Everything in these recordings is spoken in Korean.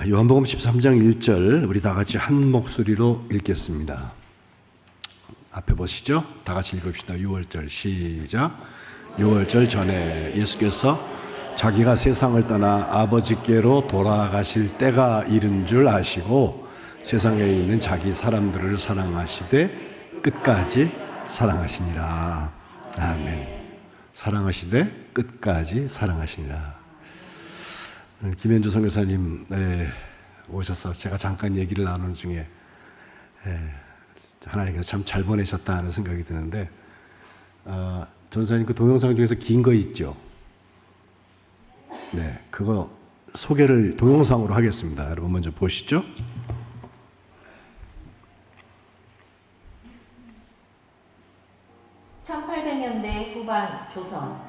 요한복음 13장 1절 우리 다 같이 한 목소리로 읽겠습니다. 앞에 보시죠. 다 같이 읽읍시다. 6월절 시작. 6월절 전에 예수께서 자기가 세상을 떠나 아버지께로 돌아가실 때가 이른 줄 아시고 세상에 있는 자기 사람들을 사랑하시되 끝까지 사랑하시니라. 아멘. 사랑하시되 끝까지 사랑하시니라. 김현주 선교사님 오셔서 제가 잠깐 얘기를 나누는 중에 하나님께서 참 잘 보내셨다 하는 생각이 드는데, 전사님 그 동영상 중에서 긴 거 있죠? 네, 그거 소개를 동영상으로 하겠습니다. 여러분 먼저 보시죠. (1800년대) 후반 조선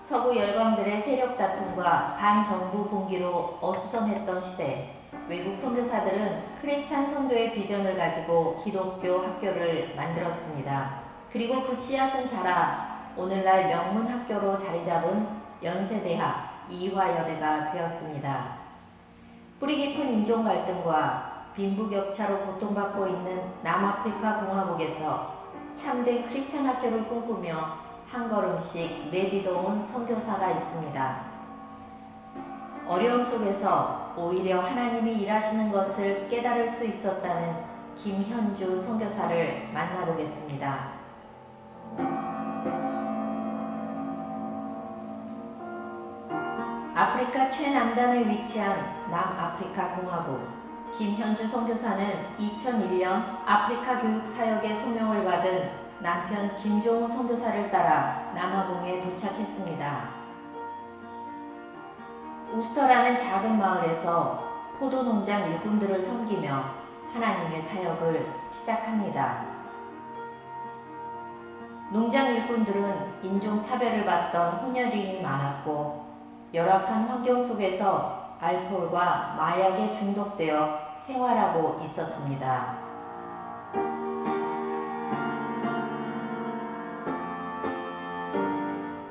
서구 열강들의 세력 다툼과 반정부 봉기로 어수선했던 시대, 외국 선교사들은 크리스찬 선교의 비전을 가지고 기독교 학교를 만들었습니다. 그리고 그 씨앗은 자라 오늘날 명문 학교로 자리 잡은 연세대학 이화여대가 되었습니다. 뿌리 깊은 인종 갈등과 빈부격차로 고통받고 있는 남아프리카 공화국에서 참된 크리스찬 학교를 꿈꾸며 한 걸음씩 내디뎌온 선교사가 있습니다. 어려움 속에서 오히려 하나님이 일하시는 것을 깨달을 수 있었다는 김현주 선교사를 만나보겠습니다. 아프리카 최남단에 위치한 남아프리카 공화국. 김현주 선교사는 2001년 아프리카 교육 사역의 소명을 받은 남편 김종우 선교사를 따라 남아공에 도착했습니다. 우스터라는 작은 마을에서 포도농장 일꾼들을 섬기며 하나님의 사역을 시작합니다. 농장 일꾼들은 인종차별을 받던 혼혈인이 많았고 열악한 환경 속에서 알코올과 마약에 중독되어 생활하고 있었습니다.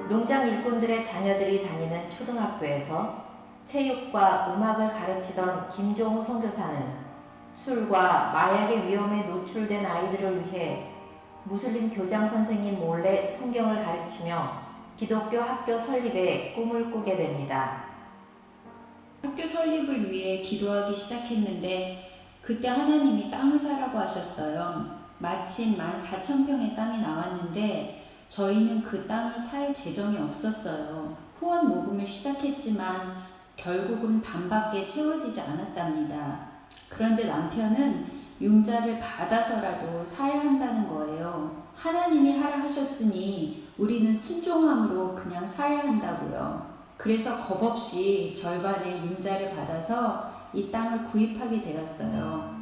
농장 일꾼들의 자녀들이 다니는 초등학교에서 체육과 음악을 가르치던 김종우 선교사는 술과 마약의 위험에 노출된 아이들을 위해 무슬림 교장 선생님 몰래 성경을 가르치며 기독교 학교 설립에 꿈을 꾸게 됩니다. 학교 설립을 위해 기도하기 시작했는데 그때 하나님이 땅을 사라고 하셨어요. 마침 14,000평의 땅이 나왔는데 저희는 그 땅을 살 재정이 없었어요. 후원 모금을 시작했지만 결국은 반밖에 채워지지 않았답니다. 그런데 남편은 융자를 받아서라도 사야 한다는 거예요. 하나님이 하라 하셨으니 우리는 순종함으로 그냥 사야 한다고요. 그래서 겁없이 절반의 융자를 받아서 이 땅을 구입하게 되었어요.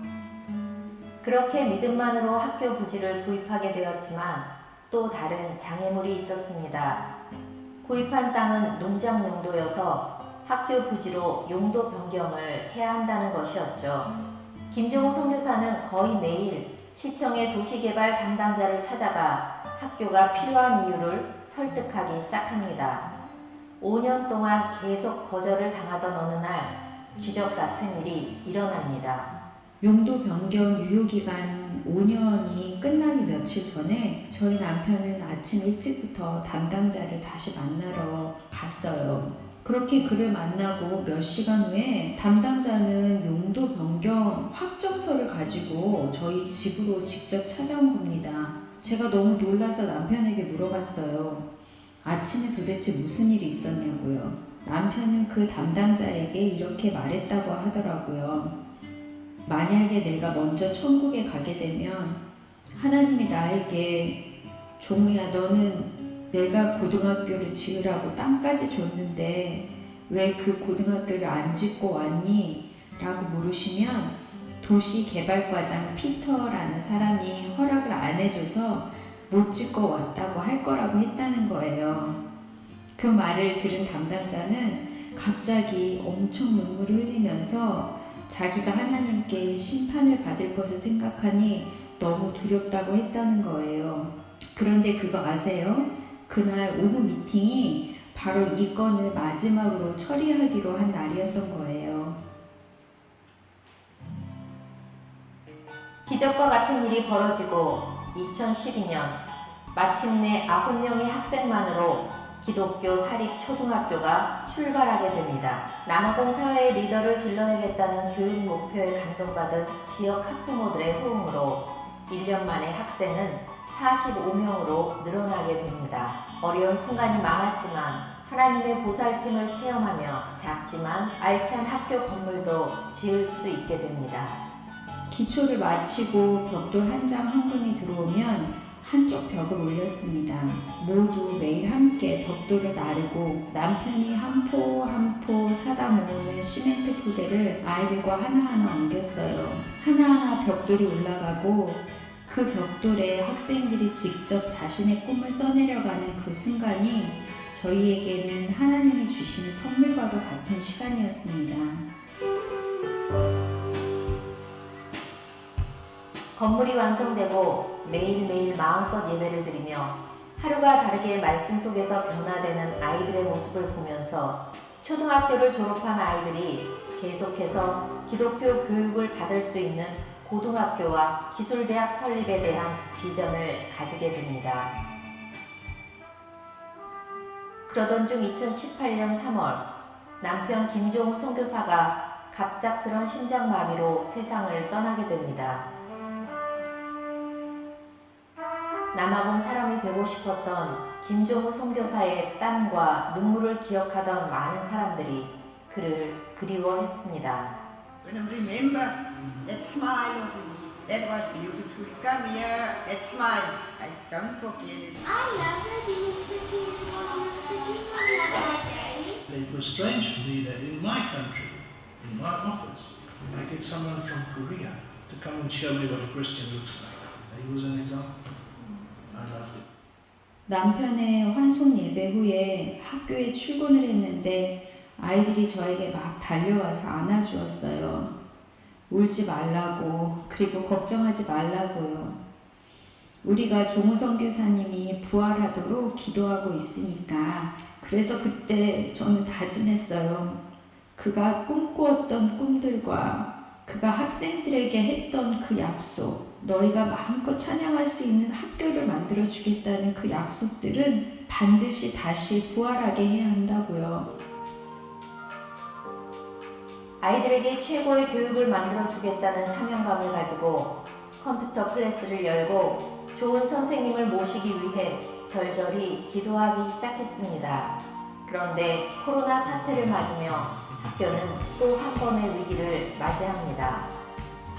그렇게 믿음만으로 학교 부지를 구입하게 되었지만 또 다른 장애물이 있었습니다. 구입한 땅은 농장 용도여서 학교 부지로 용도 변경을 해야 한다는 것이었죠. 김종우 선교사는 거의 매일 시청의 도시개발 담당자를 찾아가 학교가 필요한 이유를 설득하기 시작합니다. 5년 동안 계속 거절을 당하던 어느 날 기적 같은 일이 일어납니다. 용도 변경 유효기간 5년이 끝나기 며칠 전에 저희 남편은 아침 일찍부터 담당자를 다시 만나러 갔어요. 그렇게 그를 만나고 몇 시간 후에 담당자는 용도 변경 확정서를 가지고 저희 집으로 직접 찾아온 겁니다. 제가 너무 놀라서 남편에게 물어봤어요. 아침에 도대체 무슨 일이 있었냐고요. 남편은 그 담당자에게 이렇게 말했다고 하더라고요. 만약에 내가 먼저 천국에 가게 되면 하나님이 나에게 종우야 너는 내가 고등학교를 지으라고 땅까지 줬는데 왜 그 고등학교를 안 짓고 왔니? 라고 물으시면 도시개발과장 피터라는 사람이 허락을 안 해줘서 못 짓고 왔다고 할 거라고 했다는 거예요. 그 말을 들은 담당자는 갑자기 엄청 눈물을 흘리면서 자기가 하나님께 심판을 받을 것을 생각하니 너무 두렵다고 했다는 거예요. 그런데 그거 아세요? 그날 오후 미팅이 바로 이 건을 마지막으로 처리하기로 한 날이었던 거예요. 기적과 같은 일이 벌어지고 2012년 마침내 9명의 학생만으로 기독교 사립초등학교가 출발하게 됩니다. 남아공 사회의 리더를 길러내겠다는 교육 목표에 감동받은 지역 학부모들의 호응으로 1년 만에 학생은 45명으로 늘어나게 됩니다. 어려운 순간이 많았지만 하나님의 보살핌을 체험하며 작지만 알찬 학교 건물도 지을 수 있게 됩니다. 기초를 마치고 벽돌 한 장 헌금이 들어오면 한쪽 벽을 올렸습니다. 모두 매일 함께 벽돌을 나르고 남편이 한 포 한 포 사다 모으는 시멘트 포대를 아이들과 하나하나 옮겼어요. 하나하나 벽돌이 올라가고 그 벽돌에 학생들이 직접 자신의 꿈을 써내려가는 그 순간이 저희에게는 하나님이 주시는 선물과도 같은 시간이었습니다. 건물이 완성되고 매일매일 마음껏 예배를 드리며 하루가 다르게 말씀 속에서 변화되는 아이들의 모습을 보면서 초등학교를 졸업한 아이들이 계속해서 기독교 교육을 받을 수 있는 고등학교와 기술대학 설립에 대한 비전을 가지게 됩니다. 그러던 중 2018년 3월 남편 김종우 선교사가 갑작스런 심장마비로 세상을 떠나게 됩니다. 남아공 사람이 되고 싶었던 김종우 선교사의 땀과 눈물을 기억하던 많은 사람들이 그를 그리워했습니다. When I remember that smile of him, that was beautiful. Come here, that smile, I don't forget it. I love that he was singing like that. It was strange for me that in my country, in my office, I get someone from Korea to come and show me what a Christian looks like. He was an example. I loved it. 남편의 환송 예배 후에 학교에 출근을 했는데 아이들이 저에게 막 달려와서 안아주었어요. 울지 말라고, 그리고 걱정하지 말라고요. 우리가 종우 선교사님이 부활하도록 기도하고 있으니까. 그래서 그때 저는 다짐했어요. 그가 꿈꾸었던 꿈들과 그가 학생들에게 했던 그 약속, 너희가 마음껏 찬양할 수 있는 학교를 만들어주겠다는 그 약속들은 반드시 다시 부활하게 해야 한다고요. 아이들에게 최고의 교육을 만들어주겠다는 사명감을 가지고 컴퓨터 클래스를 열고 좋은 선생님을 모시기 위해 절절히 기도하기 시작했습니다. 그런데 코로나 사태를 맞으며 학교는 또 한 번의 위기를 맞이합니다.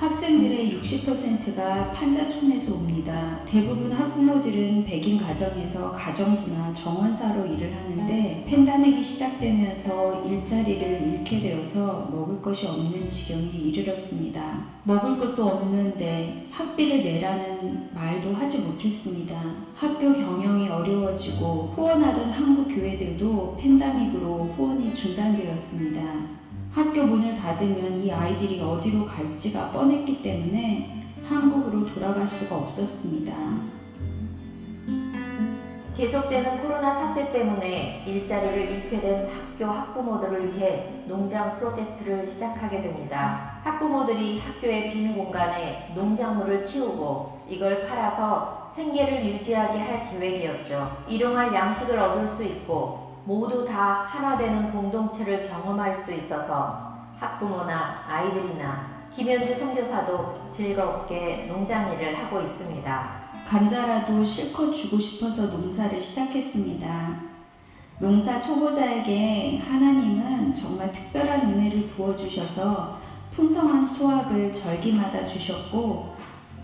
학생들의 60%가 판자촌에서 옵니다. 대부분 학부모들은 백인 가정에서 가정부나 정원사로 일을 하는데 팬데믹이 시작되면서 일자리를 잃게 되어서 먹을 것이 없는 지경에 이르렀습니다. 먹을 것도 없는데 학비를 내라는 말도 하지 못했습니다. 학교 경영이 어려워지고 후원하던 한국 교회들도 팬데믹으로 후원이 중단되었습니다. 학교 문을 닫으면 이 아이들이 어디로 갈지가 뻔했기 때문에 한국으로 돌아갈 수가 없었습니다. 계속되는 코로나 사태 때문에 일자리를 잃게 된 학교 학부모들을 위해 농장 프로젝트를 시작하게 됩니다. 학부모들이 학교의 빈 공간에 농작물을 키우고 이걸 팔아서 생계를 유지하게 할 계획이었죠. 일용할 양식을 얻을 수 있고 모두 다 하나 되는 공동체를 경험할 수 있어서 학부모나 아이들이나 김현주 선교사도 즐겁게 농장 일을 하고 있습니다. 감자라도 실컷 주고 싶어서 농사를 시작했습니다. 농사 초보자에게 하나님은 정말 특별한 은혜를 부어주셔서 풍성한 수확을 절기마다 주셨고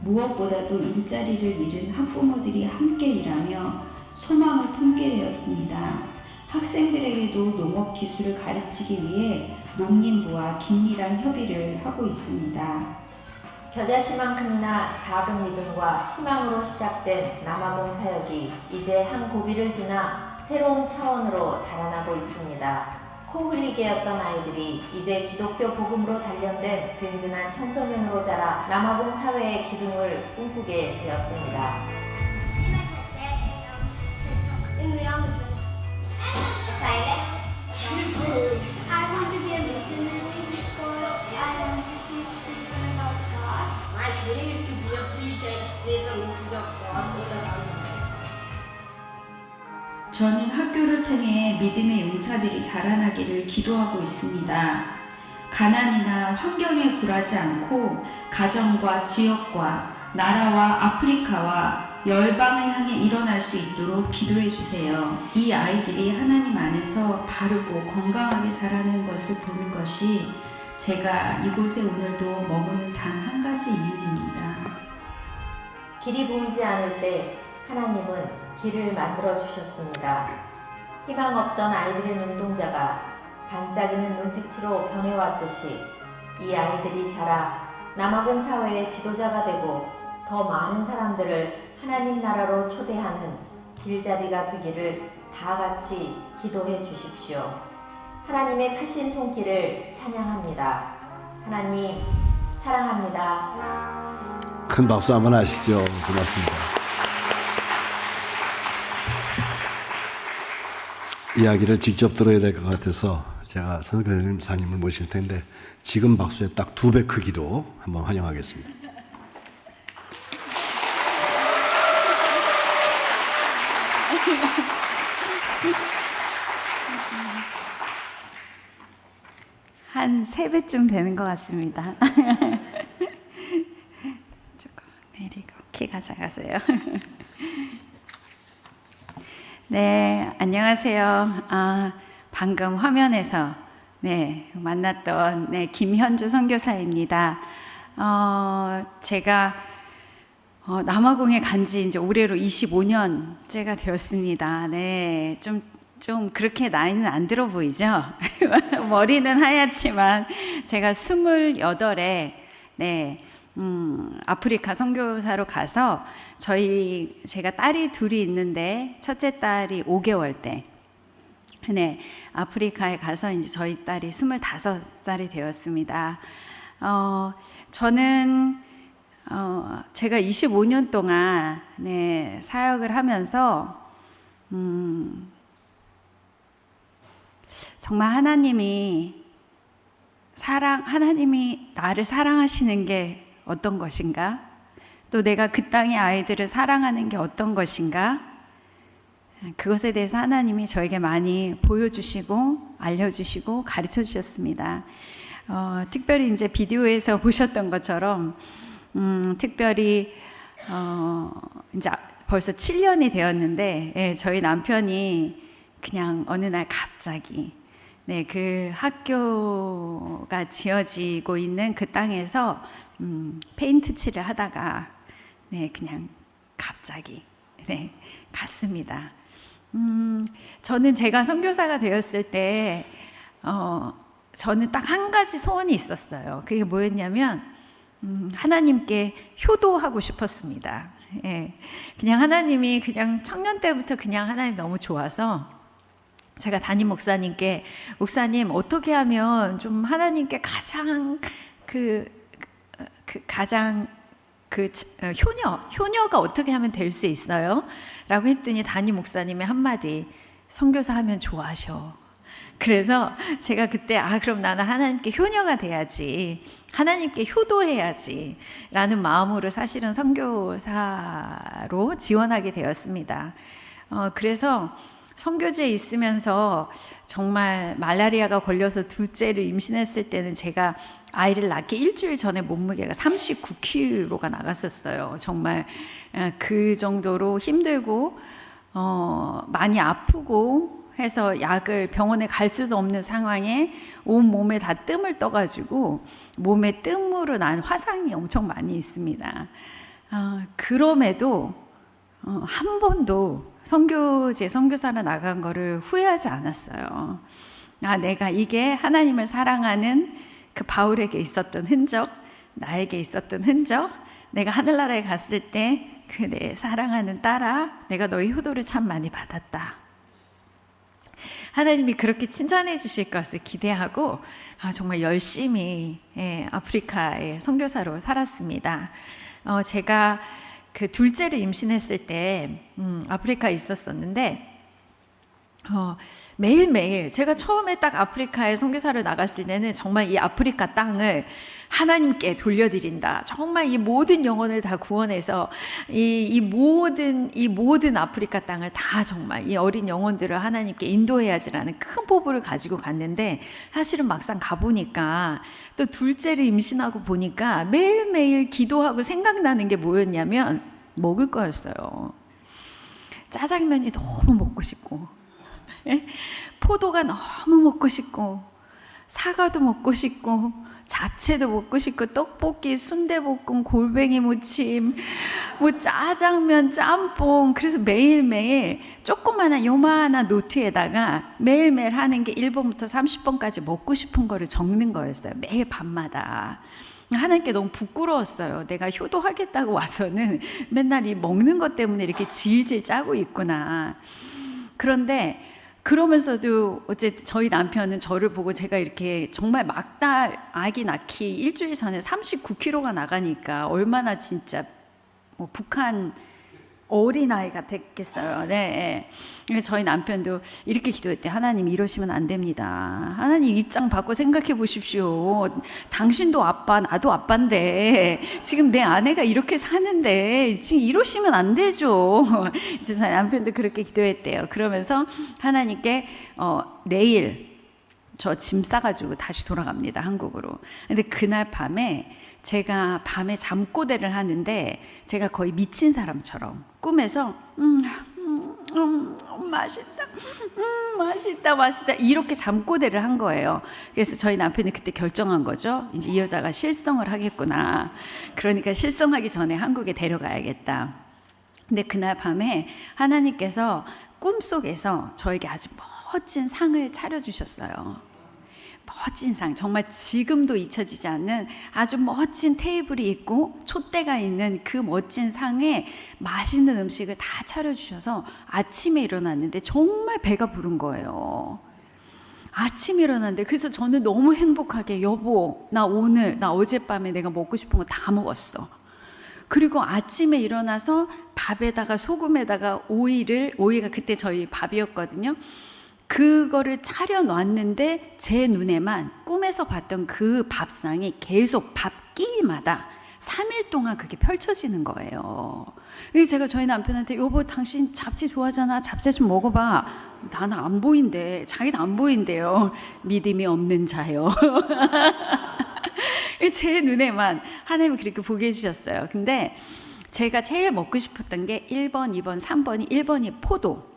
무엇보다도 일자리를 잃은 학부모들이 함께 일하며 소망을 품게 되었습니다. 학생들에게도 농업 기술을 가르치기 위해 농림부와 긴밀한 협의를 하고 있습니다. 겨자씨만큼이나 작은 믿음과 희망으로 시작된 남아공 사역이 이제 한 고비를 지나 새로운 차원으로 자라나고 있습니다. 코 흘리게였던 아이들이 이제 기독교 복음으로 단련된 든든한 청소년으로 자라 남아공 사회의 기둥을 꿈꾸게 되었습니다. I want to be a missionary because I want to teach people about God. My dream is to be 통해 믿음의 용사들이 자라나기를 기도하고 있습니다. 가난이나 환경에 굴하지 않고 가정과 지역과 나라와 아프리카와 열방을 향해 일어날 수 있도록 기도해 주세요. 이 아이들이 하나님 안에서 바르고 건강하게 자라는 것을 보는 것이 제가 이곳에 오늘도 머무는 단 한 가지 이유입니다. 길이 보이지 않을 때 하나님은 길을 만들어 주셨습니다. 희망 없던 아이들의 눈동자가 반짝이는 눈빛으로 변해왔듯이 이 아이들이 자라 남아공 사회의 지도자가 되고 더 많은 사람들을 하나님 나라로 초대하는 길잡이가 되기를 다 같이 기도해 주십시오. 하나님의 크신 손길을 찬양합니다. 하나님 사랑합니다. 큰 박수 한번 하시죠. 고맙습니다. 이야기를 직접 들어야 될 것 같아서 제가 선교사님을 모실 텐데 지금 박수의 딱 2배 크기로 한번 환영하겠습니다. 한 3배쯤 되는 것 같습니다. 조금 내리고 키가 작아서요. 네, 안녕하세요. 방금 화면에서 만났던 김현주 선교사입니다. 제가 남아공에 간지 이제 올해로 25년째가 되었습니다. 네, 좀 그렇게 나이는 안 들어 보이죠? 머리는 하얗지만 제가 28에 아프리카 선교사로 가서 제가 딸이 둘이 있는데 첫째 딸이 5개월 때 아프리카에 가서 이제 저희 딸이 25살이 되었습니다. 저는 제가 25년 동안 사역을 하면서 정말 하나님이 나를 사랑하시는 게 어떤 것인가? 또 내가 그 땅의 아이들을 사랑하는 게 어떤 것인가? 그것에 대해서 하나님이 저에게 많이 보여주시고 알려주시고 가르쳐 주셨습니다. 특별히 이제 비디오에서 보셨던 것처럼 특별히 이제 벌써 7년이 되었는데 저희 남편이 그냥 어느 날 갑자기 그 학교가 지어지고 있는 그 땅에서 페인트 칠을 하다가 그냥 갑자기 갔습니다. 저는 제가 선교사가 되었을 때 저는 딱 한 가지 소원이 있었어요. 그게 뭐였냐면 하나님께 효도하고 싶었습니다. 그냥 하나님이 그냥 청년 때부터 그냥 하나님 너무 좋아서 제가 담임 목사님께 목사님 어떻게 하면 좀 하나님께 가장 효녀가 어떻게 하면 될 수 있어요? 라고 했더니 담임 목사님의 한마디 선교사 하면 좋아하셔. 그래서 제가 그때 그럼 나는 하나님께 효녀가 돼야지 하나님께 효도해야지 라는 마음으로 사실은 선교사로 지원하게 되었습니다. 그래서 선교지에 있으면서 정말 말라리아가 걸려서 둘째를 임신했을 때는 제가 아이를 낳기 일주일 전에 몸무게가 39kg가 나갔었어요. 정말 그 정도로 힘들고 많이 아프고 해서 병원에 갈 수도 없는 상황에 온 몸에 다 뜸을 떠가지고 몸에 뜸으로 난 화상이 엄청 많이 있습니다. 그럼에도 한 번도 선교사로 나간 거를 후회하지 않았어요. 내가 이게 하나님을 사랑하는 그 바울에게 있었던 흔적, 나에게 있었던 흔적, 내가 하늘나라에 갔을 때 그 내 사랑하는 딸아, 내가 너의 효도를 참 많이 받았다. 하나님이 그렇게 칭찬해 주실 것을 기대하고 정말 열심히 아프리카의 선교사로 살았습니다. 제가 그 둘째를 임신했을 때 아프리카에 있었었는데 매일매일 제가 처음에 딱 아프리카에 선교사를 나갔을 때는 정말 이 아프리카 땅을 하나님께 돌려드린다. 정말 이 모든 영혼을 다 구원해서 이 모든 아프리카 땅을 다 정말 이 어린 영혼들을 하나님께 인도해야지라는 큰 포부를 가지고 갔는데, 사실은 막상 가보니까 또 둘째를 임신하고 보니까 매일매일 기도하고 생각나는 게 뭐였냐면 먹을 거였어요. 짜장면이 너무 먹고 싶고, 포도가 너무 먹고 싶고, 사과도 먹고 싶고, 잡채도 먹고 싶고, 떡볶이, 순대볶음, 골뱅이 무침, 뭐 짜장면, 짬뽕. 그래서 매일매일 조그마한 요만한 노트에다가 매일매일 하는 게 1번부터 30번까지 먹고 싶은 거를 적는 거였어요. 매일 밤마다. 하나님께 너무 부끄러웠어요. 내가 효도하겠다고 와서는 맨날 이 먹는 것 때문에 이렇게 질질 짜고 있구나. 그런데 그러면서도 어쨌든 저희 남편은 저를 보고 제가 이렇게 정말 막달 아기 낳기 일주일 전에 39kg가 나가니까 얼마나 진짜 뭐 북한 어린아이가 됐겠어요. 네. 그래서 저희 남편도 이렇게 기도했대. 하나님, 이러시면 안 됩니다. 하나님 입장 바꿔 생각해 보십시오. 당신도 아빠, 나도 아빠인데 지금 내 아내가 이렇게 사는데 지금 이러시면 안 되죠. 이제 저희 남편도 그렇게 기도했대요. 그러면서 하나님께 내일 저 짐 싸가지고 다시 돌아갑니다, 한국으로. 근데 그날 밤에 제가 밤에 잠꼬대를 하는데 제가 거의 미친 사람처럼 꿈에서 맛있다, 맛있다, 맛있다 이렇게 잠꼬대를 한 거예요. 그래서 저희 남편이 그때 결정한 거죠. 이제 이 여자가 실성을 하겠구나. 그러니까 실성하기 전에 한국에 데려가야겠다. 근데 그날 밤에 하나님께서 꿈속에서 저에게 아주 멋진 상을 차려주셨어요. 멋진 상, 정말 지금도 잊혀지지 않는 아주 멋진 테이블이 있고 촛대가 있는 그 멋진 상에 맛있는 음식을 다 차려주셔서 아침에 일어났는데 정말 배가 부른 거예요. 아침에 일어났는데, 그래서 저는 너무 행복하게, 여보, 나 어젯밤에 내가 먹고 싶은 거 다 먹었어. 그리고 아침에 일어나서 밥에다가 소금에다가 오이가 그때 저희 밥이었거든요. 그거를 차려놨는데 제 눈에만 꿈에서 봤던 그 밥상이 계속 밥끼마다 3일 동안 그게 펼쳐지는 거예요. 그래서 제가 저희 남편한테, 여보, 당신 잡채 좋아하잖아, 잡채 좀 먹어봐. 나는 안 보인대. 자기는 안 보인대요. 믿음이 없는 자요. 제 눈에만 하나님이 그렇게 보게 해주셨어요. 근데 제가 제일 먹고 싶었던 게 1번, 2번, 3번이, 1번이 포도,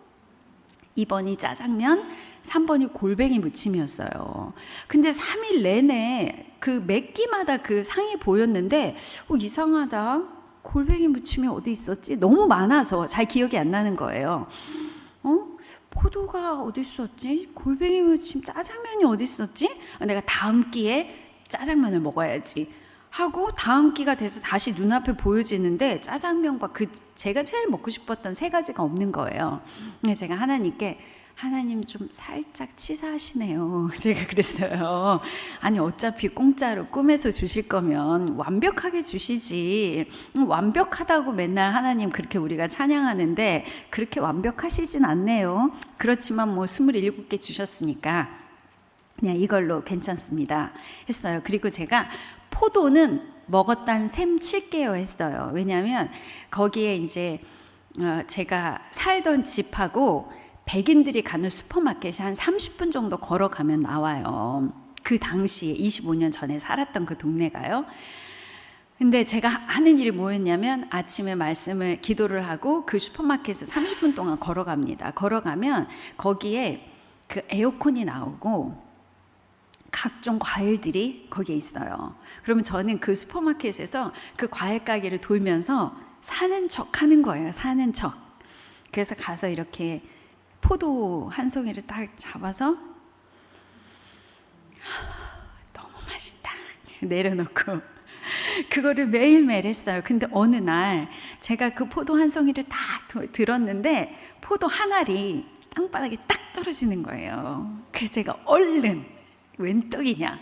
2번이 짜장면, 3번이 골뱅이 무침이었어요. 근데 3일 내내 그 몇 끼마다 그 상이 보였는데 이상하다. 골뱅이 무침이 어디 있었지? 너무 많아서 잘 기억이 안 나는 거예요. 포도가 어디 있었지? 골뱅이 무침, 짜장면이 어디 있었지? 내가 다음 끼에 짜장면을 먹어야지 하고 다음 끼가 돼서 다시 눈앞에 보여지는데 짜장면과 제가 제일 먹고 싶었던 3가지가 없는 거예요. 제가 하나님께, 하나님 좀 살짝 치사하시네요. 제가 그랬어요. 아니 어차피 공짜로 꿈에서 주실 거면 완벽하게 주시지. 완벽하다고 맨날 하나님 그렇게 우리가 찬양하는데 그렇게 완벽하시진 않네요. 그렇지만 뭐 27개 주셨으니까 그냥 이걸로 괜찮습니다 했어요. 그리고 제가 포도는 먹었단 셈 칠게요 했어요. 왜냐하면 거기에 이제 제가 살던 집하고 백인들이 가는 슈퍼마켓이 한 30분 정도 걸어가면 나와요. 그 당시에 25년 전에 살았던 그 동네가요. 근데 제가 하는 일이 뭐였냐면 아침에 기도를 하고 그 슈퍼마켓을 30분 동안 걸어갑니다. 걸어가면 거기에 그 에어컨이 나오고 각종 과일들이 거기에 있어요. 그러면 저는 그 슈퍼마켓에서 그 과일 가게를 돌면서 사는 척 하는 거예요. 사는 척. 그래서 가서 이렇게 포도 한 송이를 딱 잡아서 너무 맛있다 내려놓고 그거를 매일매일 했어요. 근데 어느 날 제가 그 포도 한 송이를 딱 들었는데 포도 한 알이 땅바닥에 딱 떨어지는 거예요. 그래서 제가 얼른, 웬 떡이냐,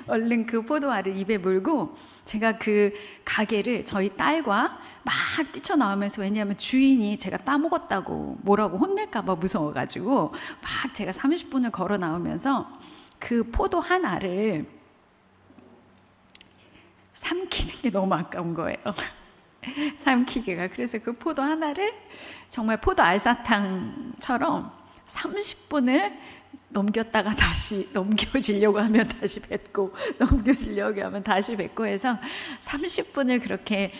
얼른 그 포도알을 입에 물고 제가 그 가게를 저희 딸과 막 뛰쳐나오면서, 왜냐하면 주인이 제가 따먹었다고 뭐라고 혼낼까봐 무서워가지고 막 제가 30분을 걸어 나오면서 그 포도 한 알을 삼키기 너무 아까운 거예요. 삼키기가. 그래서 그 포도 하나를 정말 포도 알사탕처럼 30분을 넘겼다가 다시 넘겨지려고 하면 다시 뱉고 넘겨지려고 하면 다시 뱉고 해서 30분을 그렇게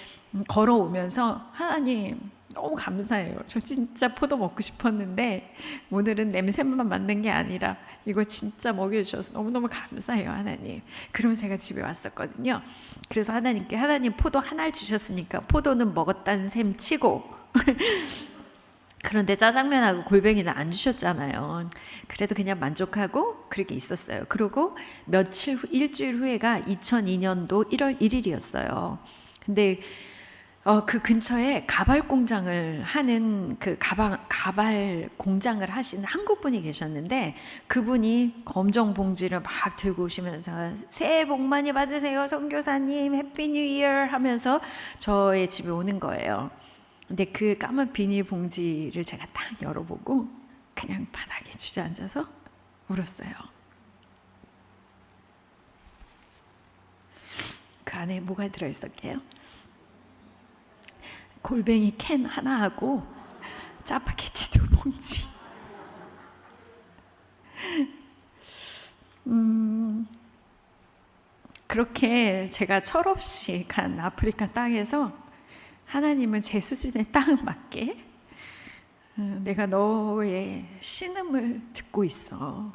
걸어오면서 하나님 너무 감사해요. 저 진짜 포도 먹고 싶었는데 오늘은 냄새만 맡는 게 아니라 이거 진짜 먹여주셔서 너무너무 감사해요 하나님. 그러면 제가 집에 왔었거든요. 그래서 하나님께 하나님 포도 하나를 주셨으니까 포도는 먹었다는 셈 치고 그런데 짜장면하고 골뱅이는 안 주셨잖아요. 그래도 그냥 만족하고 그렇게 있었어요. 그리고 며칠 후, 일주일 후에가 2002년도 1월 1일이었어요. 근데 그 근처에 가발 공장을 하는 그 가발 공장을 하시는 한국 분이 계셨는데 그분이 검정 봉지를 막 들고 오시면서 새해 복 많이 받으세요 선교사님 해피 뉴 이어 하면서 저의 집에 오는 거예요. 근데 그 까만 비닐 봉지를 제가 딱 열어보고 그냥 바닥에 주저앉아서 울었어요. 그 안에 뭐가 들어있었게요? 골뱅이 캔 하나하고 짜파게티 2봉지. 그렇게 제가 철없이 간 아프리카 땅에서 하나님은 제 수준에 딱 맞게 내가 너의 신음을 듣고 있어.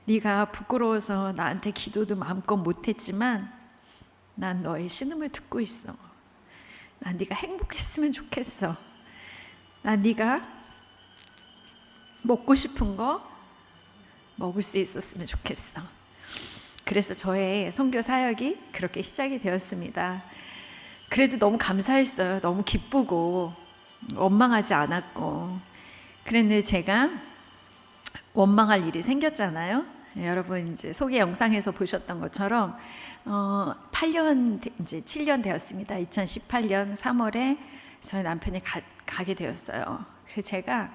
네가 부끄러워서 나한테 기도도 마음껏 못했지만 난 너의 신음을 듣고 있어. 난 네가 행복했으면 좋겠어. 난 네가 먹고 싶은 거 먹을 수 있었으면 좋겠어. 그래서 저의 선교 사역이 그렇게 시작이 되었습니다. 그래도 너무 감사했어요. 너무 기쁘고 원망하지 않았고. 그런데 제가 원망할 일이 생겼잖아요. 여러분 이제 소개 영상에서 보셨던 것처럼 7년 되었습니다. 2018년 3월에 저희 남편이 가게 되었어요. 그래서 제가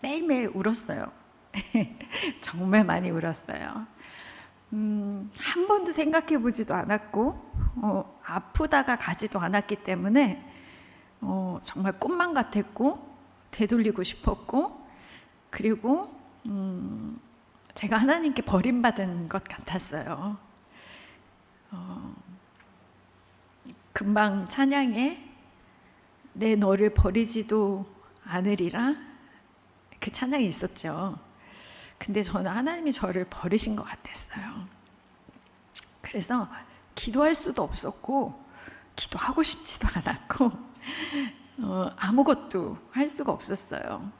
매일매일 울었어요. 정말 많이 울었어요. 한 번도 생각해 보지도 않았고 아프다가 가지도 않았기 때문에 정말 꿈만 같았고 되돌리고 싶었고 그리고 제가 하나님께 버림받은 것 같았어요. 금방 찬양에 내 너를 버리지도 않으리라 그 찬양이 있었죠. 근데 저는 하나님이 저를 버리신 것 같았어요. 그래서 기도할 수도 없었고 기도하고 싶지도 않았고 아무것도 할 수가 없었어요.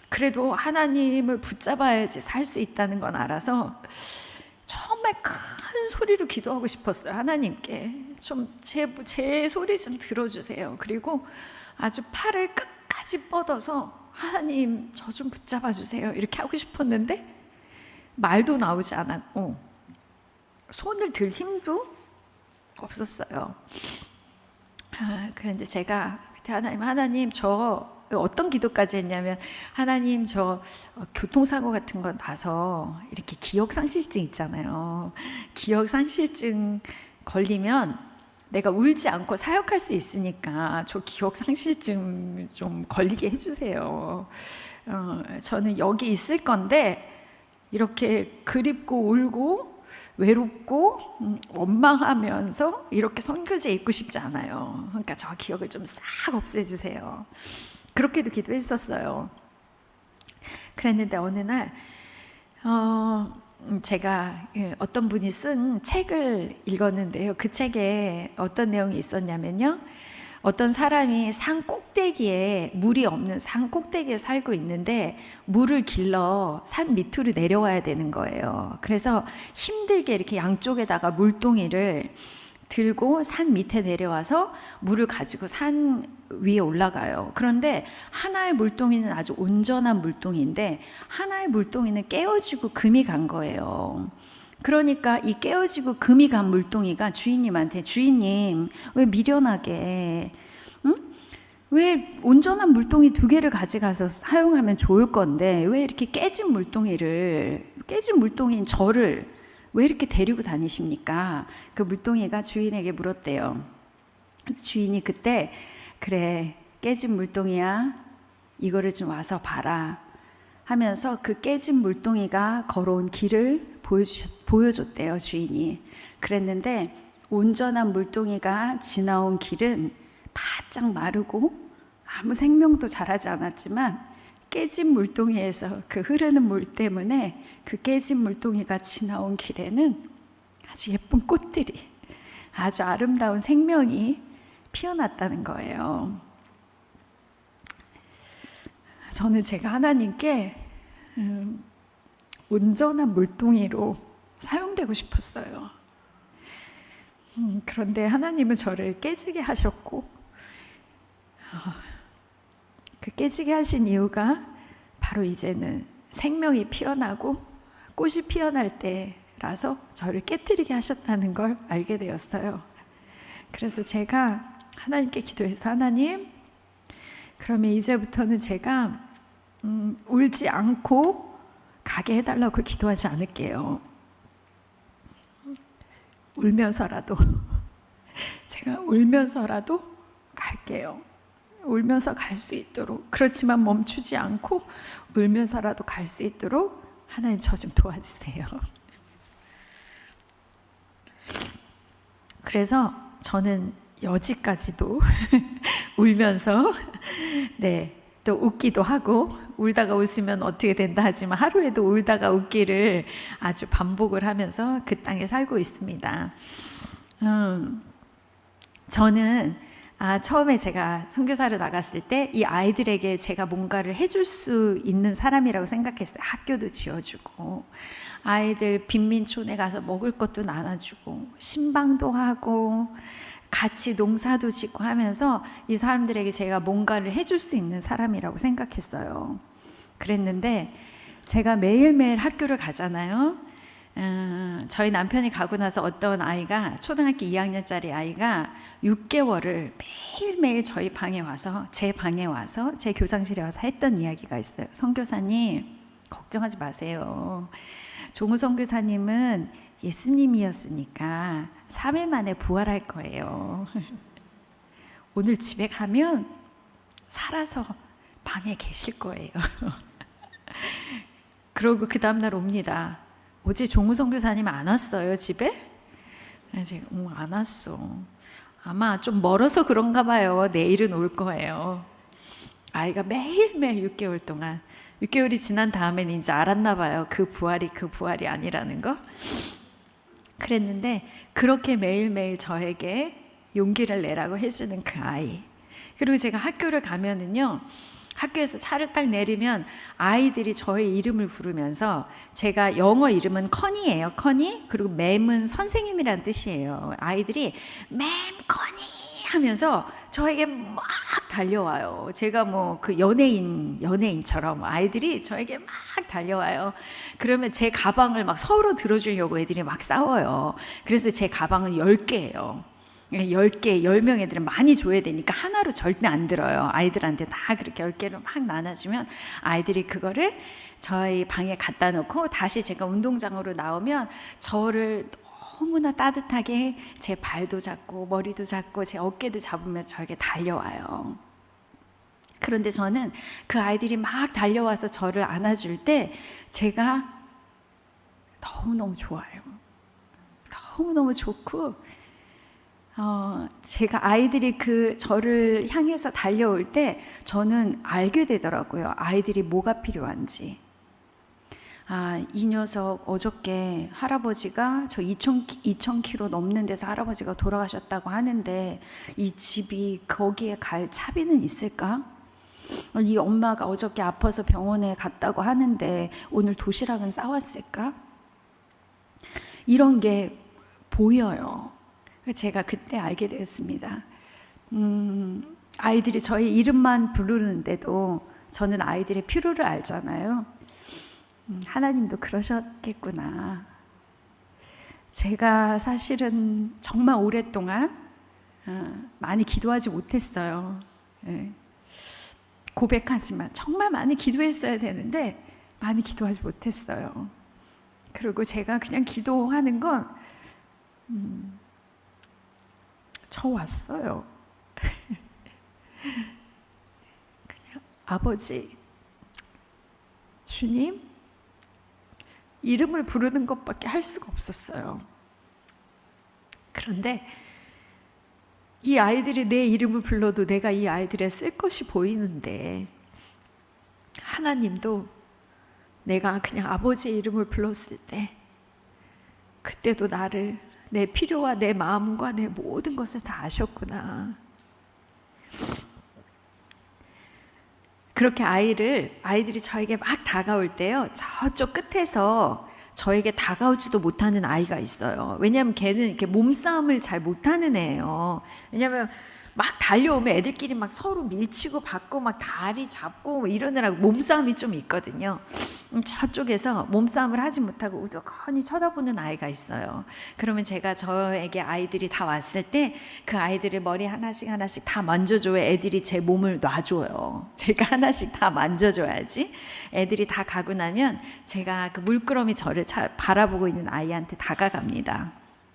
그래도 하나님을 붙잡아야지 살 수 있다는 건 알아서 정말 큰 소리로 기도하고 싶었어요. 하나님께 좀 제 소리 좀 들어주세요. 그리고 아주 팔을 끝까지 뻗어서 하나님 저 좀 붙잡아 주세요 이렇게 하고 싶었는데 말도 나오지 않았고 손을 들 힘도 없었어요. 그런데 제가 그때 하나님 저 어떤 기도까지 했냐면 하나님 저 교통사고 같은 거 나서 이렇게 기억상실증 있잖아요. 기억상실증 걸리면 내가 울지 않고 사역할 수 있으니까 저 기억상실증 좀 걸리게 해주세요. 저는 여기 있을 건데 이렇게 그립고 울고 외롭고 원망하면서 이렇게 선교지에 있고 싶지 않아요. 그러니까 저 기억을 좀 싹 없애주세요. 그렇게도 기도했었어요. 그랬는데 어느 날 제가 어떤 분이 쓴 책을 읽었는데요. 그 책에 어떤 내용이 있었냐면요. 어떤 사람이 산 꼭대기에 물이 없는 산 꼭대기에 살고 있는데 물을 길러 산 밑으로 내려와야 되는 거예요. 그래서 힘들게 이렇게 양쪽에다가 물동이를 들고 산 밑에 내려와서 물을 가지고 산 위에 올라가요. 그런데 하나의 물동이는 아주 온전한 물동인데 하나의 물동이는 깨어지고 금이 간 거예요. 그러니까 이 깨어지고 금이 간 물동이가 주인님한테 주인님 왜 미련하게 왜 온전한 물동이 2개를 가져가서 사용하면 좋을 건데 왜 이렇게 깨진 물동이인 저를 왜 이렇게 데리고 다니십니까? 그 물동이가 주인에게 물었대요. 주인이 그때 그래 깨진 물동이야 이거를 좀 와서 봐라 하면서 그 깨진 물동이가 걸어온 길을 보여줬대요. 주인이. 그랬는데 온전한 물동이가 지나온 길은 바짝 마르고 아무 생명도 자라지 않았지만 깨진 물동이에서 그 흐르는 물 때문에 그 깨진 물동이가 지나온 길에는 아주 예쁜 꽃들이, 아주 아름다운 생명이 피어났다는 거예요. 저는 제가 하나님께 온전한 물동이로 사용되고 싶었어요. 그런데 하나님은 저를 깨지게 하셨고, 그 깨지게 하신 이유가 바로 이제는 생명이 피어나고 꽃이 피어날 때라서 저를 깨뜨리게 하셨다는 걸 알게 되었어요. 그래서 제가 하나님께 기도해서 하나님, 그러면 이제부터는 제가 울지 않고 가게 해달라고 기도하지 않을게요. 울면서라도 제가 울면서라도 갈게요. 울면서 갈 수 있도록, 그렇지만 멈추지 않고 울면서라도 갈 수 있도록 하나님 저 좀 도와주세요. 그래서 저는 여지까지도 울면서 또 웃기도 하고, 울다가 웃으면 어떻게 된다 하지만 하루에도 울다가 웃기를 아주 반복을 하면서 그 땅에 살고 있습니다. 저는 처음에 제가 선교사를 나갔을 때 이 아이들에게 제가 뭔가를 해줄 수 있는 사람이라고 생각했어요. 학교도 지어주고, 아이들 빈민촌에 가서 먹을 것도 나눠주고, 신방도 하고, 같이 농사도 짓고 하면서 이 사람들에게 제가 뭔가를 해줄 수 있는 사람이라고 생각했어요. 그랬는데 제가 매일매일 학교를 가잖아요. 저희 남편이 가고 나서 어떤 아이가, 초등학교 2학년짜리 아이가 6개월을 매일매일 저희 방에 와서, 제 방에 와서, 제 교장실에 와서 했던 이야기가 있어요. 선교사님, 걱정하지 마세요. 종우 선교사님은 예수님이었으니까 3일 만에 부활할 거예요. 오늘 집에 가면 살아서 방에 계실 거예요. 그러고 그 다음날 옵니다. 어제 종우 선교사님 안 왔어요, 집에? 제가 안 왔어. 아마 좀 멀어서 그런가 봐요. 내일은 올 거예요. 아이가 매일매일 6개월 동안, 6개월이 지난 다음에는 이제 알았나 봐요. 그 부활이 아니라는 거. 그랬는데 그렇게 매일매일 저에게 용기를 내라고 해주는 그 아이. 그리고 제가 학교를 가면은요, 학교에서 차를 딱 내리면 아이들이 저의 이름을 부르면서, 제가 영어 이름은 커니예요. 커니. 그리고 맴은 선생님이라는 뜻이에요. 아이들이 맴 커니 하면서 저에게 막 달려와요. 제가 뭐 그 연예인처럼 아이들이 저에게 막 달려와요. 그러면 제 가방을 막 서로 들어주려고 애들이 막 싸워요. 그래서 제 가방은 10개예요. 10개, 10명 애들은 많이 줘야 되니까 하나로 절대 안 들어요. 아이들한테 다 그렇게 10개를 막 나눠주면 아이들이 그거를 저희 방에 갖다 놓고, 다시 제가 운동장으로 나오면 저를 너무나 따뜻하게 제 발도 잡고 머리도 잡고 제 어깨도 잡으면서 저에게 달려와요. 그런데 저는 그 아이들이 막 달려와서 저를 안아줄 때 제가 너무너무 좋아요. 너무너무 좋고, 제가 아이들이 저를 향해서 달려올 때 저는 알게 되더라고요. 아이들이 뭐가 필요한지. 이 녀석 어저께 할아버지가 저 2,000km 넘는 데서 할아버지가 돌아가셨다고 하는데 이 집이 거기에 갈 차비는 있을까? 이 엄마가 어저께 아파서 병원에 갔다고 하는데 오늘 도시락은 싸왔을까? 이런 게 보여요. 제가 그때 알게 되었습니다. 아이들이 저희 이름만 부르는데도 저는 아이들의 필요를 알잖아요. 하나님도 그러셨겠구나. 제가 사실은 정말 오랫동안 많이 기도하지 못했어요. 고백하지만 정말 많이 기도했어야 되는데 많이 기도하지 못했어요. 그리고 제가 그냥 기도하는 건 저 왔어요. 그냥 아버지, 주님, 이름을 부르는 것밖에 할 수가 없었어요. 그런데 이 아이들이 내 이름을 불러도 내가 이 아이들에 쓸 것이 보이는데 하나님도 내가 그냥 아버지의 이름을 불렀을 때 그때도 나를, 내 필요와 내 마음과 내 모든 것을 다 아셨구나. 그렇게 아이들이 저에게 막 다가올 때요, 저쪽 끝에서 저에게 다가오지도 못하는 아이가 있어요. 왜냐하면 걔는 이렇게 몸싸움을 잘 못하는 애예요. 왜냐하면 막 달려오면 애들끼리 막 서로 밀치고 받고 막 다리 잡고 뭐 이러느라고 몸싸움이 좀 있거든요. 저쪽에서 몸싸움을 하지 못하고 우두커니 쳐다보는 아이가 있어요. 그러면 제가 저에게 아이들이 다 왔을 때 그 아이들의 머리 하나씩 다 만져줘야 애들이 제 몸을 놔줘요. 제가 하나씩 다 만져줘야지. 애들이 다 가고 나면 제가 그 물끄러미 저를 바라보고 있는 아이한테 다가갑니다.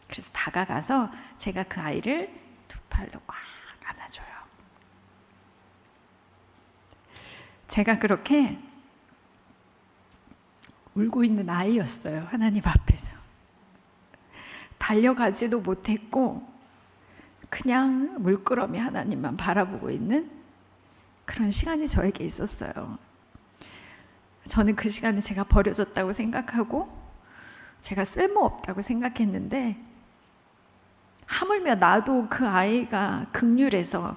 그래서 다가가서 제가 그 아이를 두 팔로 꽉 안아줘요. 제가 그렇게 울고 있는 아이였어요. 하나님 앞에서. 달려가지도 못했고 그냥 물끄러미 하나님만 바라보고 있는 그런 시간이 저에게 있었어요. 저는 그 시간에 제가 버려졌다고 생각하고 제가 쓸모없다고 생각했는데 하물며 나도 그 아이가 극률해서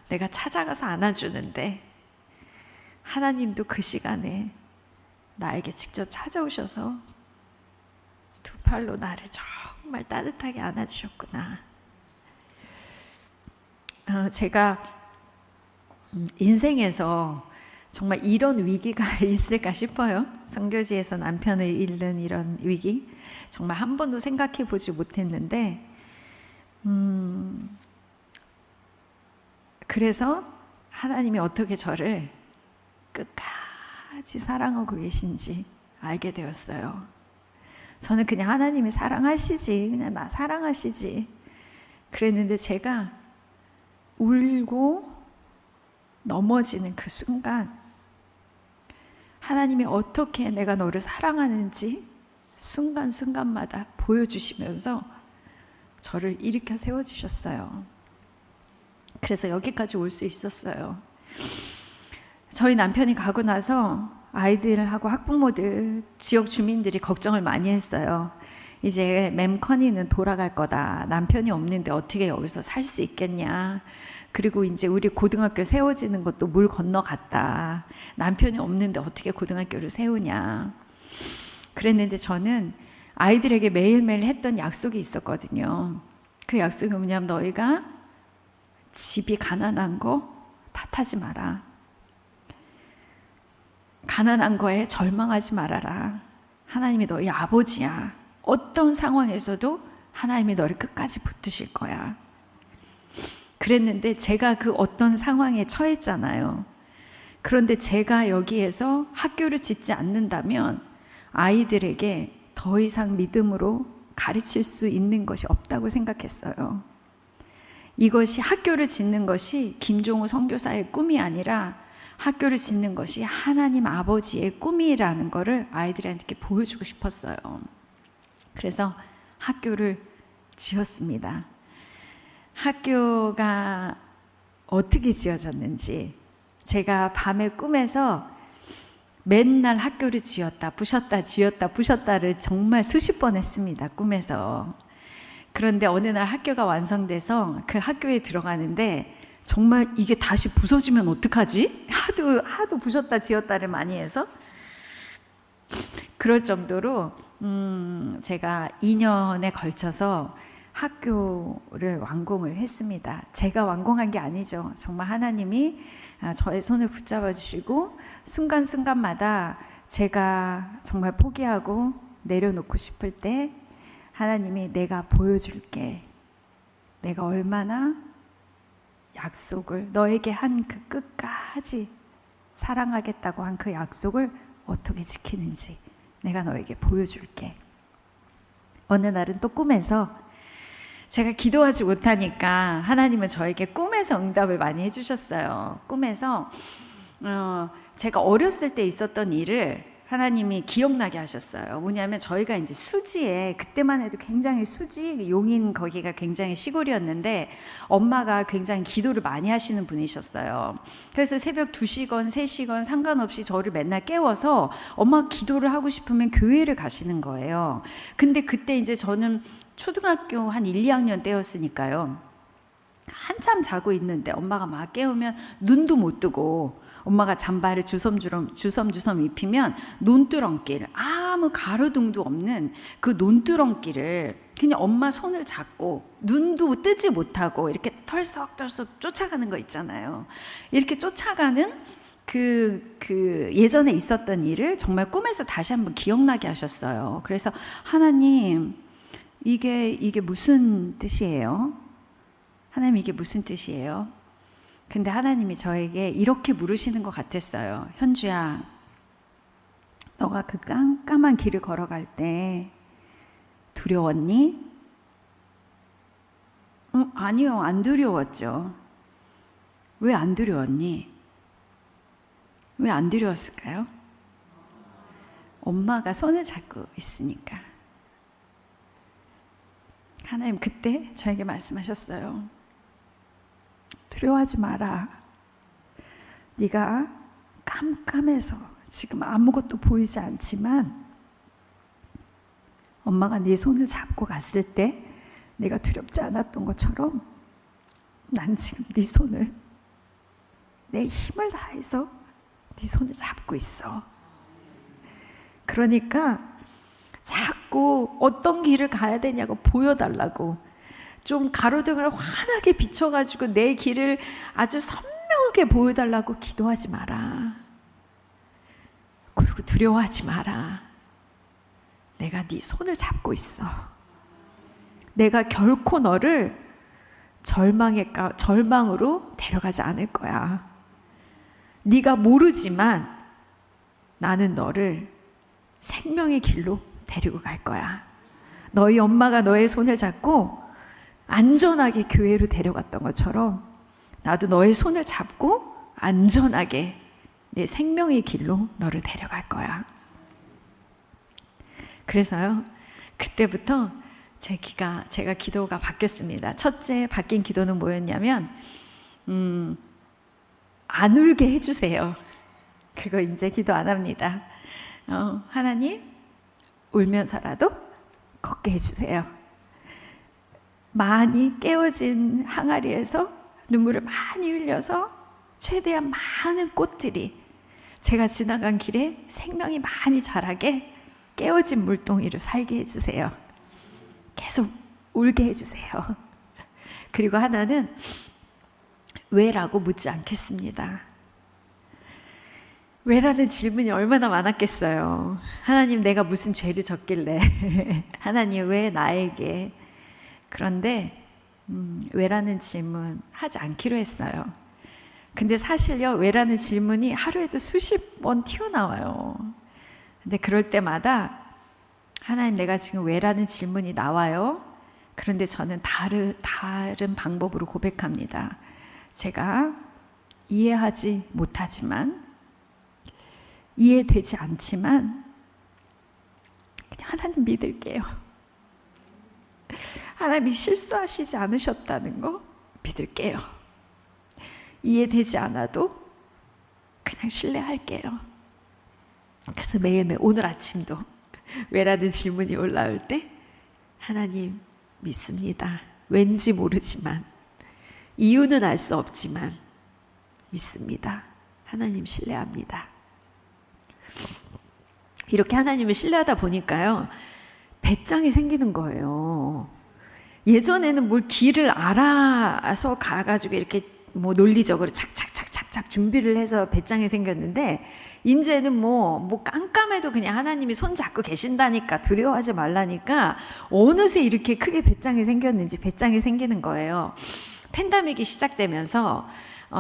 내가 찾아가서 안아주는데 하나님도 그 시간에 나에게 직접 찾아오셔서 두 팔로 나를 정말 따뜻하게 안아주셨구나. 제가 인생에서 정말 이런 위기가 있을까 싶어요. 선교지에서 남편을 잃는 이런 위기 정말 한 번도 생각해 보지 못했는데 그래서 하나님이 어떻게 저를 끝까지 사랑하고 계신지 알게 되었어요. 저는 그냥 하나님이 사랑하시지, 그냥 나 사랑하시지 그랬는데 제가 울고 넘어지는 그 순간 하나님이 어떻게 내가 너를 사랑하는지 순간순간마다 보여주시면서 저를 일으켜 세워주셨어요. 그래서 여기까지 올 수 있었어요. 저희 남편이 가고 나서 아이들하고 학부모들, 지역 주민들이 걱정을 많이 했어요. 이제 맴커니는 돌아갈 거다. 남편이 없는데 어떻게 여기서 살 수 있겠냐. 그리고 이제 우리 고등학교 세워지는 것도 물 건너갔다. 남편이 없는데 어떻게 고등학교를 세우냐. 그랬는데 저는 아이들에게 매일매일 했던 약속이 있었거든요. 그 약속이 뭐냐면 너희가 집이 가난한 거 탓하지 마라. 가난한 거에 절망하지 말아라. 하나님이 너희 아버지야. 어떤 상황에서도 하나님이 너를 끝까지 붙드실 거야. 그랬는데 제가 그 어떤 상황에 처했잖아요. 그런데 제가 여기에서 학교를 짓지 않는다면 아이들에게 더 이상 믿음으로 가르칠 수 있는 것이 없다고 생각했어요. 이것이 학교를 짓는 것이 김종우 선교사의 꿈이 아니라 학교를 짓는 것이 하나님 아버지의 꿈이라는 것을 아이들한테 보여주고 싶었어요. 그래서 학교를 지었습니다. 학교가 어떻게 지어졌는지 제가 밤에 꿈에서 맨날 학교를 지었다 부셨다 지었다 부셨다를 정말 수십 번 했습니다. 꿈에서. 그런데 어느 날 학교가 완성돼서 그 학교에 들어가는데 정말 이게 다시 부서지면 어떡하지? 하도 부셨다 지었다를 많이 해서 그럴 정도로 제가 2년에 걸쳐서 학교를 완공을 했습니다. 제가 완공한 게 아니죠. 정말 하나님이 저의 손을 붙잡아 주시고 순간순간마다 제가 정말 포기하고 내려놓고 싶을 때 하나님이 내가 보여줄게. 내가 얼마나 약속을 너에게 한 그 끝까지 사랑하겠다고 한 그 약속을 어떻게 지키는지 내가 너에게 보여줄게. 어느 날은 또 꿈에서 제가 기도하지 못하니까 하나님은 저에게 꿈에서 응답을 많이 해주셨어요. 꿈에서 제가 어렸을 때 있었던 일을 하나님이 기억나게 하셨어요. 뭐냐면 저희가 이제 수지에, 그때만 해도 굉장히 수지, 용인 거기가 굉장히 시골이었는데 엄마가 굉장히 기도를 많이 하시는 분이셨어요. 그래서 새벽 2시건 3시건 상관없이 저를 맨날 깨워서 엄마가 기도를 하고 싶으면 교회를 가시는 거예요. 근데 그때 이제 저는 초등학교 한 1, 2학년 때였으니까요. 한참 자고 있는데 엄마가 막 깨우면 눈도 못 뜨고 엄마가 잠바를 주섬주섬 입히면 논두렁길, 아무 가로등도 없는 그 논두렁길을 그냥 엄마 손을 잡고 눈도 뜨지 못하고 이렇게 털썩털썩 쫓아가는 거 있잖아요. 이렇게 쫓아가는 그 예전에 있었던 일을 정말 꿈에서 다시 한번 기억나게 하셨어요. 그래서 하나님, 이게 무슨 뜻이에요? 하나님, 이게 무슨 뜻이에요? 근데 하나님이 저에게 이렇게 물으시는 것 같았어요. 현주야, 너가 그 깜깜한 길을 걸어갈 때 두려웠니? 아니요, 안 두려웠죠. 왜 안 두려웠니? 왜 안 두려웠을까요? 엄마가 손을 잡고 있으니까. 하나님 그때 저에게 말씀하셨어요. 두려워하지 마라. 네가 깜깜해서 지금 아무것도 보이지 않지만 엄마가 네 손을 잡고 갔을 때 내가 두렵지 않았던 것처럼 난 지금 네 손을, 내 힘을 다해서 네 손을 잡고 있어. 그러니까 자꾸 어떤 길을 가야 되냐고 보여달라고, 좀 가로등을 환하게 비춰가지고 내 길을 아주 선명하게 보여달라고 기도하지 마라. 그리고 두려워하지 마라. 내가 네 손을 잡고 있어. 내가 결코 너를 절망으로 데려가지 않을 거야. 네가 모르지만 나는 너를 생명의 길로 데리고 갈 거야. 너희 엄마가 너의 손을 잡고 안전하게 교회로 데려갔던 것처럼 나도 너의 손을 잡고 안전하게 내 생명의 길로 너를 데려갈 거야. 그래서요, 그때부터 제가 기도가 바뀌었습니다. 첫째 바뀐 기도는 뭐였냐면 안 울게 해주세요. 그거 이제 기도 안 합니다. 하나님, 울면서라도 걷게 해주세요. 많이 깨어진 항아리에서 눈물을 많이 흘려서 최대한 많은 꽃들이 제가 지나간 길에 생명이 많이 자라게 깨어진 물동이를 살게 해주세요. 계속 울게 해주세요. 그리고 하나는 왜라고 묻지 않겠습니다. 왜라는 질문이 얼마나 많았겠어요. 하나님, 내가 무슨 죄를 졌길래 하나님 왜 나에게. 그런데 왜라는 질문 하지 않기로 했어요. 근데 사실요, 왜라는 질문이 하루에도 수십 번 튀어나와요. 근데 그럴 때마다 하나님, 내가 지금 왜라는 질문이 나와요. 그런데 저는 다른 방법으로 고백합니다. 제가 이해하지 못하지만, 이해되지 않지만 그냥 하나님 믿을게요. 하나님이 실수하시지 않으셨다는 거 믿을게요. 이해되지 않아도 그냥 신뢰할게요. 그래서 매일매일, 오늘 아침도 왜라는 질문이 올라올 때 하나님 믿습니다. 왠지 모르지만, 이유는 알 수 없지만 믿습니다. 하나님 신뢰합니다. 이렇게 하나님을 신뢰하다 보니까요, 배짱이 생기는 거예요. 예전에는 뭘 길을 알아서 가가지고 이렇게 뭐 논리적으로 착착착착착 준비를 해서 배짱이 생겼는데, 이제는 뭐 깜깜해도 그냥 하나님이 손 잡고 계신다니까, 두려워하지 말라니까 어느새 이렇게 크게 배짱이 생겼는지 배짱이 생기는 거예요. 팬데믹이 시작되면서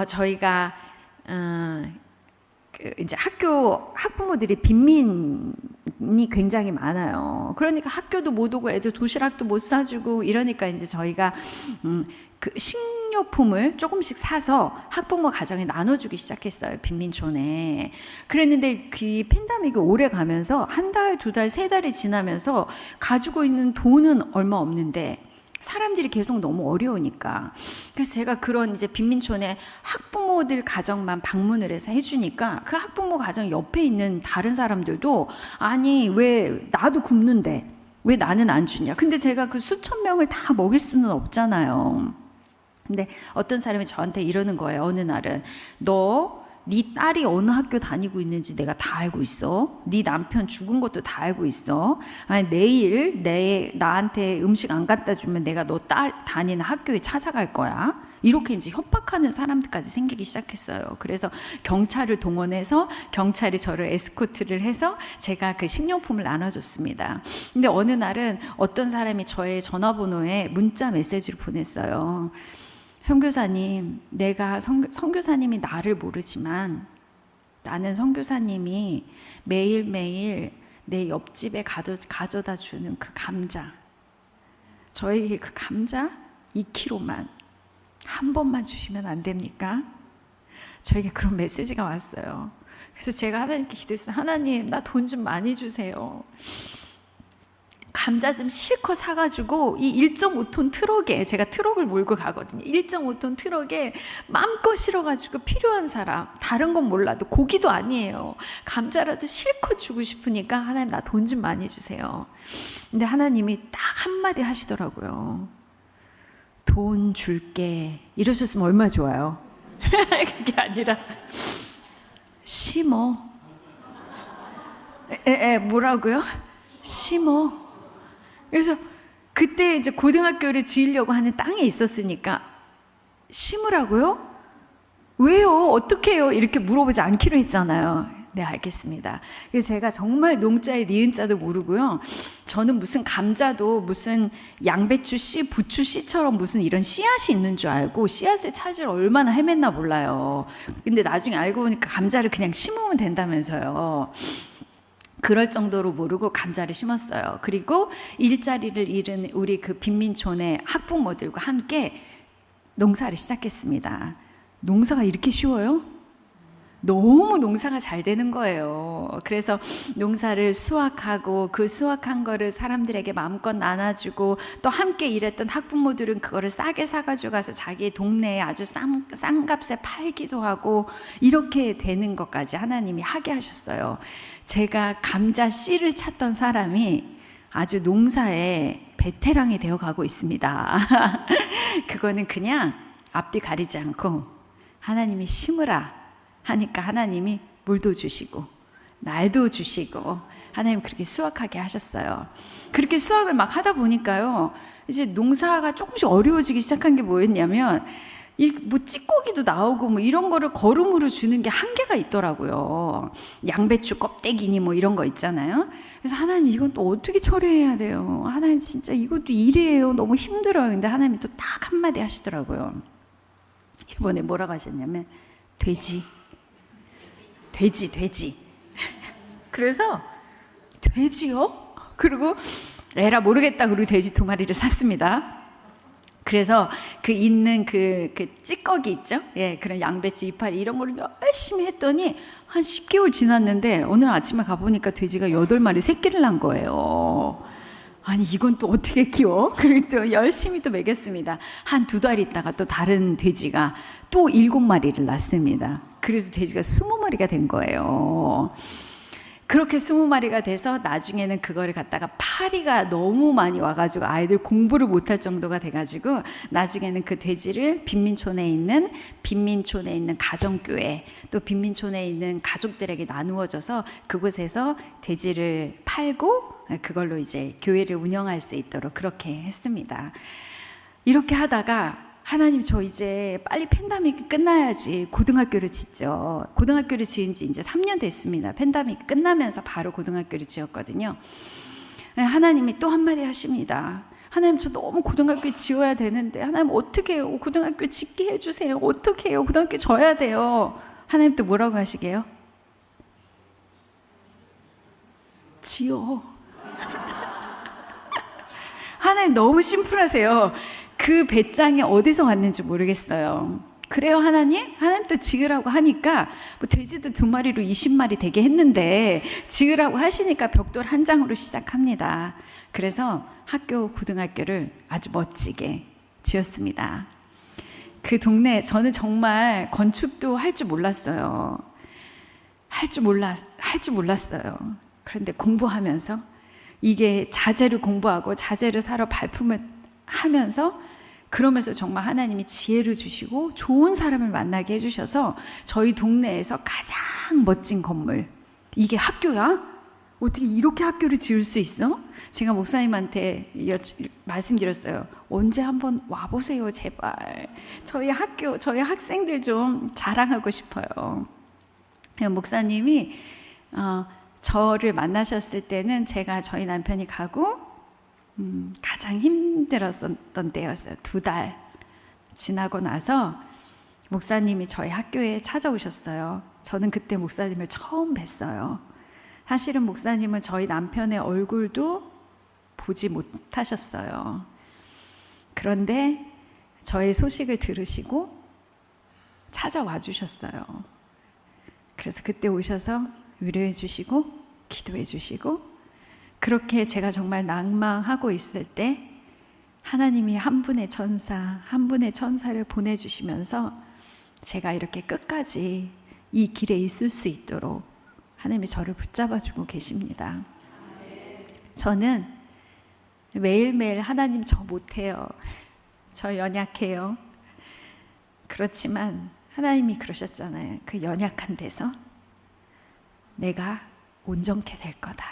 저희가 이제 학부모들이 빈민이 굉장히 많아요. 그러니까 학교도 못 오고 애들 도시락도 못 사주고 이러니까 이제 저희가 그 식료품을 조금씩 사서 학부모 가정에 나눠주기 시작했어요. 빈민촌에. 그랬는데 그 팬데믹이 오래 가면서 한 달, 두 달, 세 달이 지나면서 가지고 있는 돈은 얼마 없는데 사람들이 계속 너무 어려우니까. 그래서 제가 그런 이제 빈민촌에 학부모들 가정만 방문을 해서 해주니까 그 학부모 가정 옆에 있는 다른 사람들도 아니 왜 나도 굶는데 왜 나는 안 주냐. 근데 제가 그 수천 명을 다 먹일 수는 없잖아요. 근데 어떤 사람이 저한테 이러는 거예요. 어느 날은 네 딸이 어느 학교 다니고 있는지 내가 다 알고 있어. 네 남편 죽은 것도 다 알고 있어. 아니 내일 나한테 음식 안 갖다 주면 내가 너 딸 다니는 학교에 찾아갈 거야. 이렇게 이제 협박하는 사람들까지 생기기 시작했어요. 그래서 경찰을 동원해서 경찰이 저를 에스코트를 해서 제가 그 식료품을 나눠줬습니다. 근데 어느 날은 어떤 사람이 저의 전화번호에 문자 메시지를 보냈어요. 선교사님, 내가 선교사님이 나를 모르지만 나는 선교사님이 매일매일 내 옆집에 가져다 주는 그 감자, 저에게 그 감자 2kg만 한 번만 주시면 안 됩니까? 저에게 그런 메시지가 왔어요. 그래서 제가 하나님께 기도했어요. 하나님, 나 돈 좀 많이 주세요. 감자 좀 실컷 사가지고 이 1.5톤 트럭에, 제가 트럭을 몰고 가거든요. 1.5톤 트럭에 마음껏 실어가지고 필요한 사람, 다른 건 몰라도 고기도 아니에요. 감자라도 실컷 주고 싶으니까 하나님 나 돈 좀 많이 주세요. 근데 하나님이 딱 한마디 하시더라고요. 돈 줄게. 이러셨으면 얼마나 좋아요. 그게 아니라 심어. 뭐라고요? 심어. 그래서 그때 이제 고등학교를 지으려고 하는 땅에 있었으니까 심으라고요? 왜요? 어떻게 해요? 이렇게 물어보지 않기로 했잖아요. 네, 알겠습니다. 그래서 제가 정말 농자의 니은자도 모르고요. 저는 무슨 감자도 무슨 양배추 씨, 부추 씨처럼 무슨 이런 씨앗이 있는 줄 알고 씨앗을 찾으러 얼마나 헤맸나 몰라요. 근데 나중에 알고 보니까 감자를 그냥 심으면 된다면서요. 그럴 정도로 모르고 감자를 심었어요. 그리고 일자리를 잃은 우리 그 빈민촌의 학부모들과 함께 농사를 시작했습니다. 농사가 이렇게 쉬워요? 너무 농사가 잘 되는 거예요. 그래서 농사를 수확하고 그 수확한 거를 사람들에게 마음껏 나눠주고 또 함께 일했던 학부모들은 그거를 싸게 사가지고 가서 자기 동네에 아주 싼 값에 팔기도 하고 이렇게 되는 것까지 하나님이 하게 하셨어요. 제가 감자 씨를 찾던 사람이 아주 농사에 베테랑이 되어 가고 있습니다. 그거는 그냥 앞뒤 가리지 않고 하나님이 심으라 하니까 하나님이 물도 주시고 날도 주시고 하나님 그렇게 수확하게 하셨어요. 그렇게 수확을 막 하다 보니까요, 이제 농사가 조금씩 어려워지기 시작한 게 뭐였냐면 뭐 찌꺼기도 나오고 뭐 이런 거를 거름으로 주는 게 한계가 있더라고요. 양배추 껍데기니 뭐 이런 거 있잖아요. 그래서 하나님 이건 또 어떻게 처리해야 돼요? 하나님 진짜 이것도 일이에요. 너무 힘들어요. 근데 하나님이 또 딱 한마디 하시더라고요. 이번에 뭐라고 하셨냐면 돼지. 그래서 돼지요? 그리고 에라 모르겠다 그리고 돼지 2마리를 샀습니다. 그래서 그 있는 그 찌꺼기 있죠? 예, 그런 양배추 이파리 이런 거를 열심히 했더니 한 10개월 지났는데 오늘 아침에 가보니까 돼지가 8마리 새끼를 낳은 거예요. 아니 이건 또 어떻게 키워? 그리고 또 열심히 또 먹였습니다. 한 2달 있다가 또 다른 돼지가 또 7마리를 낳습니다. 그래서 돼지가 20마리가 된 거예요. 그렇게 20마리가 돼서 나중에는 그거를 갖다가 파리가 너무 많이 와가지고 아이들 공부를 못할 정도가 돼가지고 나중에는 그 돼지를 빈민촌에 있는 가정교회 또 빈민촌에 있는 가족들에게 나누어져서 그곳에서 돼지를 팔고 그걸로 이제 교회를 운영할 수 있도록 그렇게 했습니다. 이렇게 하다가 하나님 저 이제 빨리 팬데믹이 끝나야지 고등학교를 짓죠. 고등학교를 지은 지 이제 3년 됐습니다. 팬데믹이 끝나면서 바로 고등학교를 지었거든요. 하나님이 또 한마디 하십니다. 하나님 저 너무 고등학교 지어야 되는데 하나님 어떻게 해요? 고등학교 짓게 해주세요. 어떻게 해요? 고등학교 져야 돼요. 하나님 또 뭐라고 하시게요? 지어. 하나님 너무 심플하세요. 그 배짱이 어디서 왔는지 모르겠어요. 그래요 하나님? 하나님도 지으라고 하니까 뭐 돼지도 2마리로 20마리 되게 했는데 지으라고 하시니까 벽돌 한 장으로 시작합니다. 그래서 학교, 고등학교를 아주 멋지게 지었습니다. 그 동네 저는 정말 건축도 할 줄 몰랐어요. 할 줄 몰랐어요. 그런데 공부하면서 이게 자재를 공부하고 자재를 사러 발품을 하면서 그러면서 정말 하나님이 지혜를 주시고 좋은 사람을 만나게 해주셔서 저희 동네에서 가장 멋진 건물, 이게 학교야? 어떻게 이렇게 학교를 지을 수 있어? 제가 목사님한테 말씀드렸어요. 언제 한번 와보세요 제발. 저희 학교, 저희 학생들 좀 자랑하고 싶어요. 목사님이 저를 만나셨을 때는 제가 저희 남편이 가고 가장 힘들었던 때였어요. 2달 지나고 나서 목사님이 저희 학교에 찾아오셨어요. 저는 그때 목사님을 처음 뵀어요. 사실은 목사님은 저희 남편의 얼굴도 보지 못하셨어요. 그런데 저의 소식을 들으시고 찾아와 주셨어요. 그래서 그때 오셔서 위로해 주시고 기도해 주시고, 그렇게 제가 정말 낭망하고 있을 때 하나님이 한 분의 천사를 보내주시면서 제가 이렇게 끝까지 이 길에 있을 수 있도록 하나님이 저를 붙잡아주고 계십니다. 저는 매일매일 하나님 저 못해요. 저 연약해요. 그렇지만 하나님이 그러셨잖아요. 그 연약한 데서 내가 온전케 될 거다.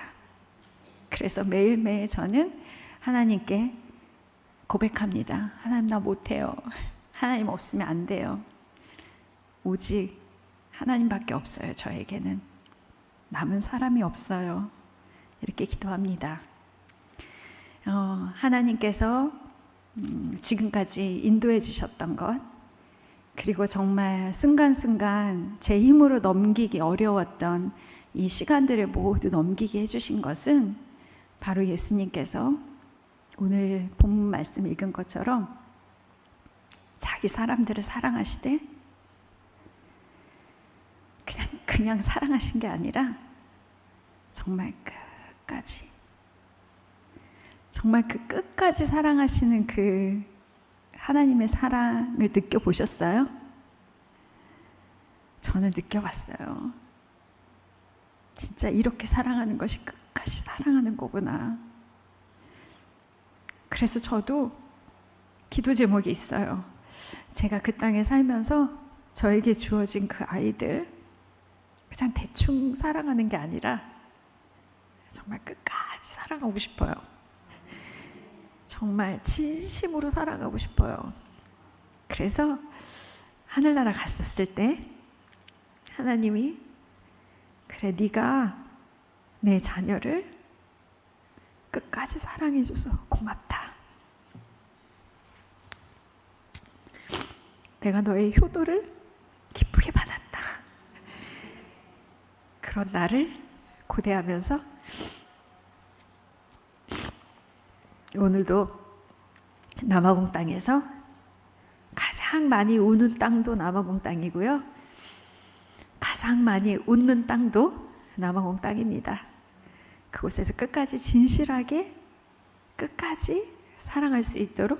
그래서 매일매일 저는 하나님께 고백합니다. 하나님 나 못해요. 하나님 없으면 안 돼요. 오직 하나님밖에 없어요. 저에게는 남은 사람이 없어요. 이렇게 기도합니다. 하나님께서 지금까지 인도해 주셨던 것, 그리고 정말 순간순간 제 힘으로 넘기기 어려웠던 이 시간들을 모두 넘기게 해주신 것은 바로 예수님께서 오늘 본문 말씀 읽은 것처럼 자기 사람들을 사랑하시되 그냥 사랑하신 게 아니라 정말 끝까지, 정말 그 끝까지 사랑하시는 그 하나님의 사랑을 느껴보셨어요? 저는 느껴봤어요. 진짜 이렇게 사랑하는 것이 끝까지 사랑하는 거구나. 그래서 저도 기도 제목이 있어요. 제가 그 땅에 살면서 저에게 주어진 그 아이들 그냥 대충 사랑하는 게 아니라 정말 끝까지 사랑하고 싶어요. 정말 진심으로 사랑하고 싶어요. 그래서 하늘나라 갔었을 때 하나님이 그래 네가 내 자녀를 끝까지 사랑해줘서 고맙다. 내가 너의 효도를 기쁘게 받았다. 그런 나를 고대하면서 오늘도 남아공 땅에서 가장 많이 우는 땅도 남아공 땅이고요. 가장 많이 웃는 땅도 남아공 땅입니다. 그곳에서 끝까지 진실하게 끝까지 사랑할 수 있도록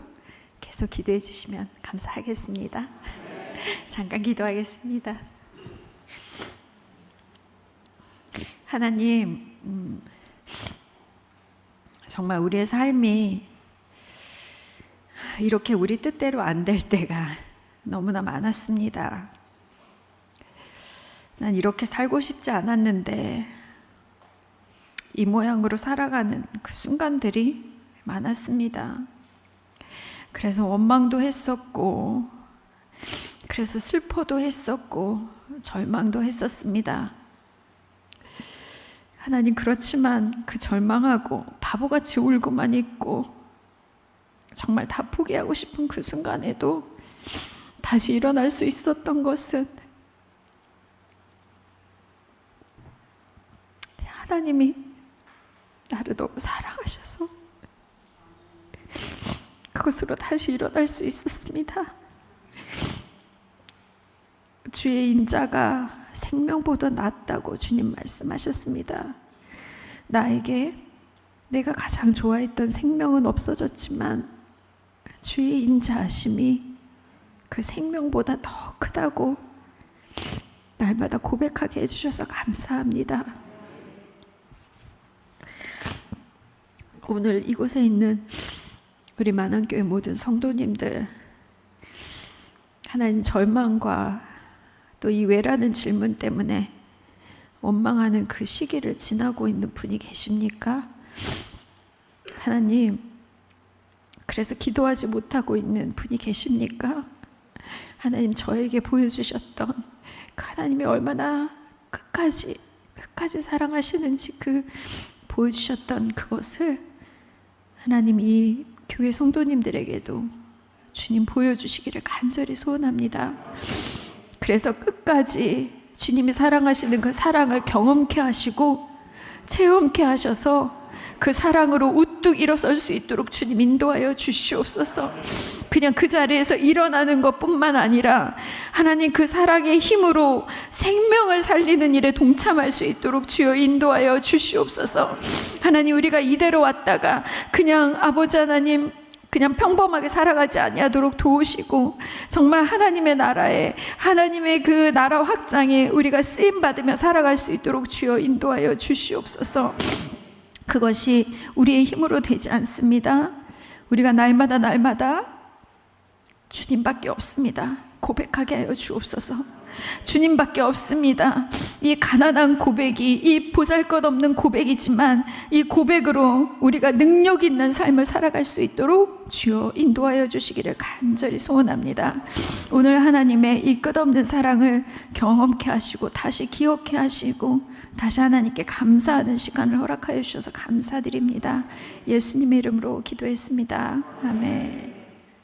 계속 기도해 주시면 감사하겠습니다. 잠깐 기도하겠습니다. 하나님, 정말 우리의 삶이 이렇게 우리 뜻대로 안 될 때가 너무나 많았습니다. 난 이렇게 살고 싶지 않았는데 이 모양으로 살아가는 그 순간들이 많았습니다. 그래서 원망도 했었고, 그래서 슬퍼도 했었고, 절망도 했었습니다. 하나님, 그렇지만 그 절망하고 바보같이 울고만 있고 정말 다 포기하고 싶은 그 순간에도 다시 일어날 수 있었던 것은 하나님이 그것으로 다시 일어날 수 있었습니다. 주의 인자가 생명보다 낫다고 주님 말씀하셨습니다. 나에게 내가 가장 좋아했던 생명은 없어졌지만 주의 인자하심이 그 생명보다 더 크다고 날마다 고백하게 해주셔서 감사합니다. 오늘 이곳에 있는 우리 만안교회 모든 성도님들, 하나님 절망과 또 이 왜라는 질문 때문에 원망하는 그 시기를 지나고 있는 분이 계십니까? 하나님, 그래서 기도하지 못하고 있는 분이 계십니까? 하나님, 저에게 보여주셨던 하나님이 얼마나 끝까지 사랑하시는지 보여주셨던 그것을 하나님 이 교회 성도님들에게도 주님 보여주시기를 간절히 소원합니다. 그래서 끝까지 주님이 사랑하시는 그 사랑을 경험케 하시고 체험케 하셔서 그 사랑으로 우뚝 일어설 수 있도록 주님 인도하여 주시옵소서. 그냥 그 자리에서 일어나는 것뿐만 아니라 하나님 그 사랑의 힘으로 생명을 살리는 일에 동참할 수 있도록 주여 인도하여 주시옵소서. 하나님, 우리가 이대로 왔다가 그냥 아버지 하나님 그냥 평범하게 살아가지 아니하도록 도우시고 정말 하나님의 나라에, 하나님의 그 나라 확장에 우리가 쓰임받으며 살아갈 수 있도록 주여 인도하여 주시옵소서. 그것이 우리의 힘으로 되지 않습니다. 우리가 날마다 주님밖에 없습니다. 고백하게 하여 주옵소서. 주님밖에 없습니다. 이 가난한 고백이, 이 보잘것없는 고백이지만 이 고백으로 우리가 능력 있는 삶을 살아갈 수 있도록 주여 인도하여 주시기를 간절히 소원합니다. 오늘 하나님의 이 끝없는 사랑을 경험케 하시고 다시 기억케 하시고 다시 하나님께 감사하는 시간을 허락하여 주셔서 감사드립니다. 예수님의 이름으로 기도했습니다. 아멘.